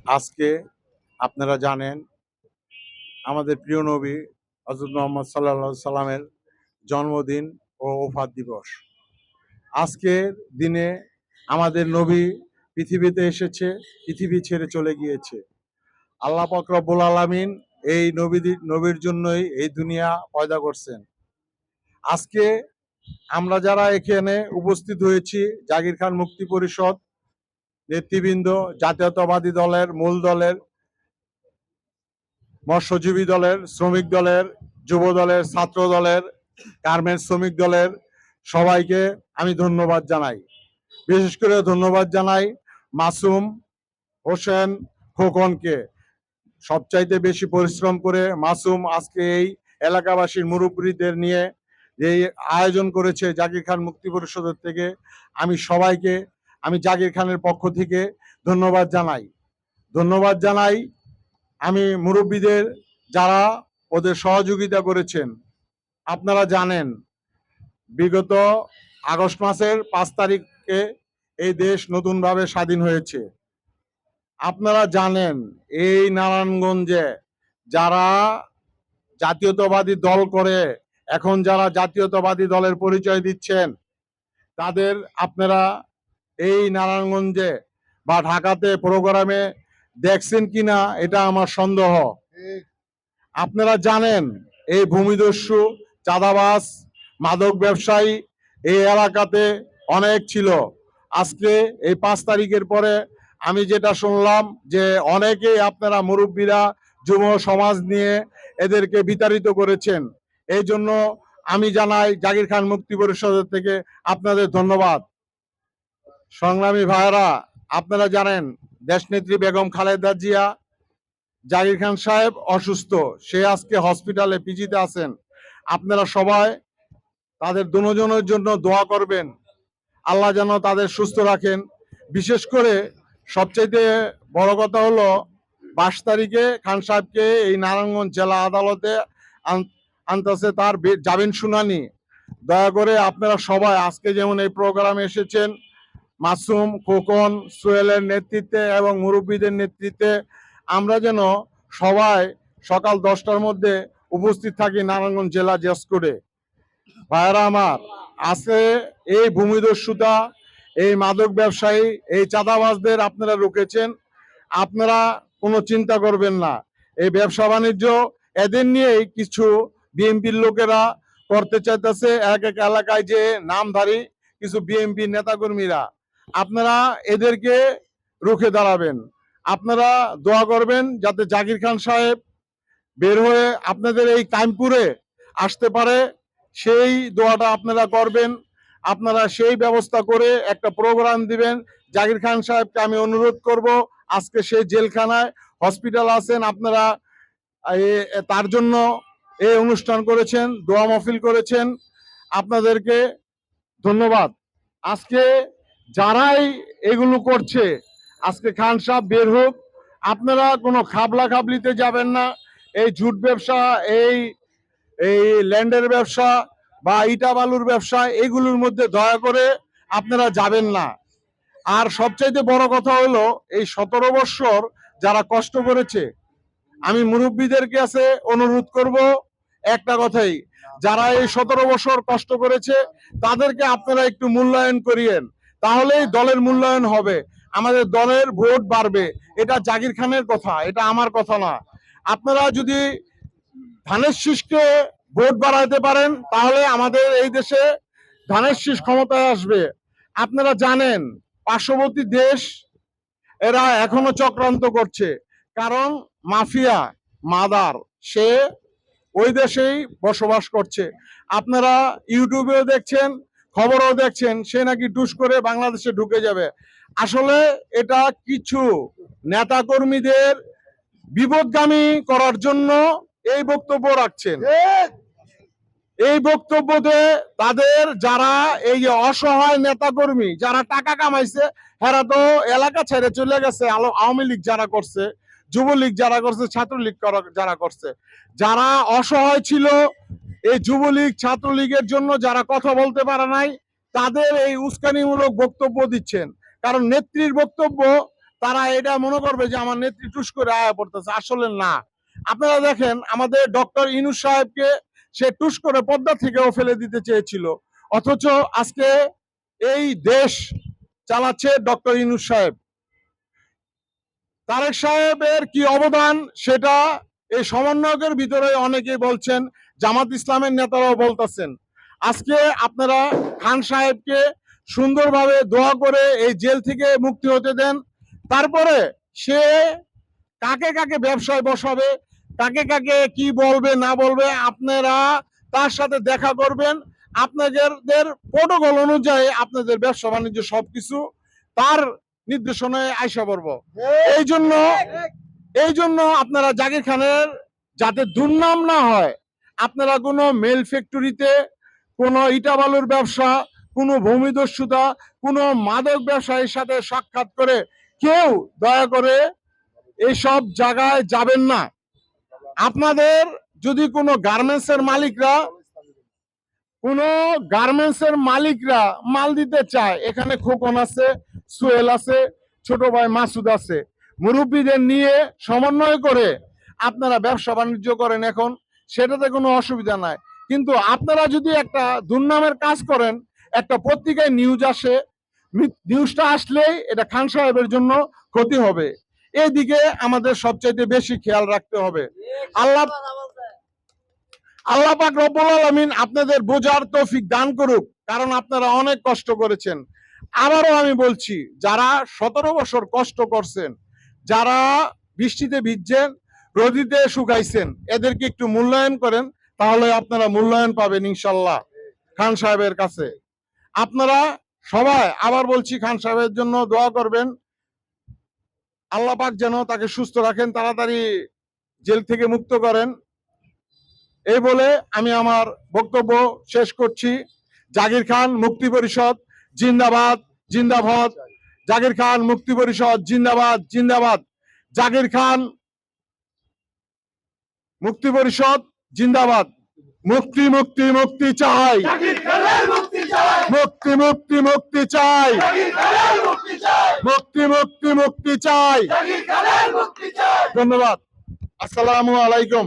আজকে আপনারা জানেন আমাদের প্রিয় নবী হযরত মুহাম্মদ সাল্লাল্লাহু আলাইহি সাল্লামের জন্মদিন ও ওফাত দিবস। আজকের দিনে আমাদের নবী পৃথিবীতে এসেছে, পৃথিবী ছেড়ে চলে গিয়েছে। আল্লাহ পাক রব্বুল আলামিন এই নবীর জন্যই এই দুনিয়া পয়দা করছেন। আজকে আমরা যারা এখানে উপস্থিত হয়েছি, জাগির খান মুক্তি পরিষদ নেতৃবৃন্দ, জাতীয়তাবাদী দলের মূল দলের, মৎস্যজীবী দলের, শ্রমিক দলের, যুব দলের, ছাত্র দলের, গার্মেন্টস শ্রমিক দলের সবাইকে আমি ধন্যবাদ জানাই। বিশেষ করে ধন্যবাদ জানাই মাসুম হোসেন খোকনকে। সবচাইতে বেশি পরিশ্রম করে মাসুম আজকে এই এলাকাবাসীর মুরব্বীদের নিয়ে এই আয়োজন করেছে জাগির খান মুক্তি পরিষদের থেকে। আমি জাগির খানের পক্ষ থেকে ধন্যবাদ জানাই আমি মুরব্বীদের, যারা ওদের সহযোগিতা করেছেন। আপনারা জানেন বিগত আগস্ট মাসের 5 তারিখে এই দেশ নতুনভাবে স্বাধীন হয়েছে। আপনারা জানেন এই নারায়ণগঞ্জে যারা জাতীয়তাবাদী দল করে, এখন যারা জাতীয়তাবাদী দলের পরিচয় দিচ্ছেন, তাদের আপনারা এই নারায়ণগঞ্জে বা ঢাকাতে প্রোগ্রামে দেখছেন কিনা এটা আমার সন্দেহ। আপনারা জানেন এই ভূমিদস্যু, চাঁদাবাজ, মাদক ব্যবসায়ী এই এলাকাতে অনেক ছিল। আজকে এই 5 তারিখের পরে আমি যেটা শুনলাম যে অনেকেই আপনারা মুরব্বীরা যুব সমাজ নিয়ে এদেরকে বিতাড়িত করেছেন। এই জন্য আমি জানাই জাগির খান মুক্তি পরিষদের থেকে আপনাদের ধন্যবাদ। সংগ্রামী ভাইয়েরা, আপনারা জানেন দেশনেত্রী বেগম খালেদা জিয়া, জাগির খান সাহেব অসুস্থ, সে আজকে হসপিটালে পিজিতে আছেন। আপনারা সবাই তাদের দুজনের জন্য দোয়া করবেন, আল্লাহ যেন তাদের সুস্থ রাখেন। বিশেষ করে সবচাইতে বড় কথা হলো 22 তারিখে খান সাহেবকে এই নারায়ণগঞ্জ জেলা আদালতে আনতেছে তার জামিন শুনানি। দয়া করে আপনারা সবাই আজকে যেমন এই প্রোগ্রামে এসেছেন, মাসুম, খোকন, সোহেলের নেতৃত্বে এবং মুরব্বীদের নেতৃত্বে আমরা যেন সবাই সকাল 10টার মধ্যে উপস্থিত থাকি নারায়ণগঞ্জ জেলা জজ কোর্টে। ভাইয়েরা আমার, আজকে এই ভূমিদস্যুতা, এই মাদক ব্যবসায়ী, এই চাঁদাবাজদের আপনারা রুখেছেন। আপনারা কোনো চিন্তা করবেন না। এই ব্যবসা বাণিজ্য এদের নিয়েই কিছু বিএনপির লোকেরা করতে চাইতেছে, এক এক এলাকায় যে নামধারী কিছু বিএনপি নেতাকর্মীরা। আপনারা এদেরকে রুখে দাঁড়াবেন। আপনারা দোয়া করবেন যাতে জাগির খান সাহেব বের হয়ে আপনাদের এই কাইমপুরে আসতে পারে, সেই দোয়াটা আপনারা করবেন। আপনারা সেই ব্যবস্থা করে একটা প্রোগ্রাম দিবেন। জাগির খান সাহেবকে আমি অনুরোধ করব, আজকে সেই জেলখানায় হসপিটাল আছেন, আপনারা তার জন্য এই অনুষ্ঠান করেছেন, দোয়া মাহফিল করেছেন, আপনাদেরকে ধন্যবাদ। আজকে যারাই এগুলো করছে, আজকে খান সাহেব বের হোক, আপনারা কোনো খাবলা খাবলিতে যাবেন না। এই জুট ব্যবসা, এই এই ল্যান্ডের ব্যবসা বা ইটা বালুর ব্যবসা, এগুলোর মধ্যে দয়া করে আপনারা যাবেন না। আর সবচাইতে বড় কথা হলো এই 17 বৎসর যারা কষ্ট করেছে, আমি মুরব্বীদের কাছে অনুরোধ করব একটা কথাই, যারা এই 17 বছর কষ্ট করেছে তাদেরকে আপনারা একটু মূল্যায়ন করিয়েন, তাহলেই দলের মূল্যায়ন হবে, আমাদের দলের ভোট বাড়বে। এটা জাগির খানের কথা, এটা আমার কথা না। আপনারা যদি ধানের শীষকে ভোট বাড়াইতে পারেন তাহলে আমাদের এই দেশে ধানের শীষ ক্ষমতায় আসবে। আপনারা জানেন পার্শ্ববর্তী দেশ এরা এখনো চক্রান্ত করছে, কারণ মাফিয়া মাদার সে ওই দেশেই বসবাস করছে। আপনারা ইউটিউবেও দেখছেন, খবরও দেখছেন, সে নাকি টুস করে বাংলাদেশে ঢুকে যাবে। আসলে এটা কিছু নেতাকর্মীদের বিপদগামী করার জন্য এই বক্তব্য রাখছেন। এই বক্তব্যতে তাদের যারা এই যে অসহায় নেতাকর্মী যারা টাকা কামাইছে, এরা তো এলাকা ছেড়ে চলে গেছে। আওয়ামী লীগ যারা করছে, যুবলীগ যারা করছে, ছাত্রলীগ যারা করছে, যারা অসহায় ছিল এই যুবলীগ ছাত্রলীগের জন্য যারা কথা বলতে পারে নাই, তাদের এই উস্কানিমূলক বক্তব্য দিচ্ছেন। কারণ নেত্রীর বক্তব্য তারা এটা মনে করবে যে আমার নেত্রী টুস করে আয়া পড়তেছে, আসলে না। আপনারা দেখেন আমাদের ডক্টর ইউনূস সাহেবকে সে টুস করে পদ্মা থেকেও ফেলে দিতে চেয়েছিল, অথচ আজকে এই দেশ চালাচ্ছে ডক্টর ইউনূস সাহেব। তারেক সাহেবের কি অবদান সেটা এই সমন্বয়কের ভিতরে অনেকেই বলছেন, জামাত ইসলামের নেতারাও বলতেছেন। আজকে আপনারা খান সাহেবকে সুন্দরভাবে দোয়া করে এই জেল থেকে মুক্তি হতে দেন, তারপরে সে কাকে কাকে ব্যবসায় বসাবে, কাকে কাকে কি বলবে না বলবে, আপনারা তার সাথে দেখা করবেন। আপনাদের প্রোটোকল অনুযায়ী আপনাদের ব্যবসা বাণিজ্য সবকিছু তার নির্দেশনায় আইসা পড়ব। এই জন্য আপনারা জাকির খানের যাতে দুর্নাম না হয়, আপনারা কোনো মেল ফ্যাক্টরিতে, কোনো ইটাবালুর ব্যবসা, কোনো ভূমিদস্যুতা, কোনো মাদক ব্যবসায়ীর সাথে সাক্ষাৎ করে কেউ দয়া করে এইসব জায়গায় যাবেন না। আপনাদের যদি কোনো গার্মেন্টসের মালিকরা মাল দিতে চায়, এখানে খোকন আছে, সোহেল আছে, ছোট ভাই মাসুদ আছে, মুরব্বীদের নিয়ে সমন্বয় করে আপনারা ব্যবসা বাণিজ্য করেন, এখন সেটাতে কোনো অসুবিধা নাই। কিন্তু আপনারা যদি একটা দুর্নামের কাজ করেন, একটা পত্রিকায় নিউজ আসে, নিউজটা আসলেই এটা খান সাহেবের জন্য ক্ষতি হবে। এদিকে আমাদের সবচাইতে বেশি খেয়াল রাখতে হবে। আল্লাহ পাক রব্বুল আলামিন আপনাদের বোঝার তৌফিক দান করুক, কারণ আপনারা অনেক কষ্ট করেছেন। আবারও আমি বলছি, যারা 17 বছর কষ্ট করছেন, যারা বৃষ্টিতে ভিজছেন, রোদিতে শুকাইছেন, এদেরকে একটু মূল্যায়ন করেন, তাহলে আপনারা মূল্যায়ন পাবেন ইনশাল্লাহ খান সাহেবের কাছে। আপনারা সবাই, আবার বলছি, খান সাহেবের জন্য দোয়া করবেন, আল্লাহ পাক যেন তাকে সুস্থ রাখেন, তাড়াতাড়ি জেল থেকে মুক্ত করেন। এই বলে আমি আমার বক্তব্য শেষ করছি। জাকির খান মুক্তি পরিষদ জিন্দাবাদ, জিন্দাবাদ। জাকির খান মুক্তি পরিষদ জিন্দাবাদ, জিন্দাবাদ। জাকির খান মুক্তি পরিষদ জিন্দাবাদ। মুক্তি মুক্তি মুক্তি চাই, মুক্তি মুক্তি মুক্তি চাই, মুক্তি মুক্তি মুক্তি চাই। ধন্যবাদ। আসসালামু আলাইকুম।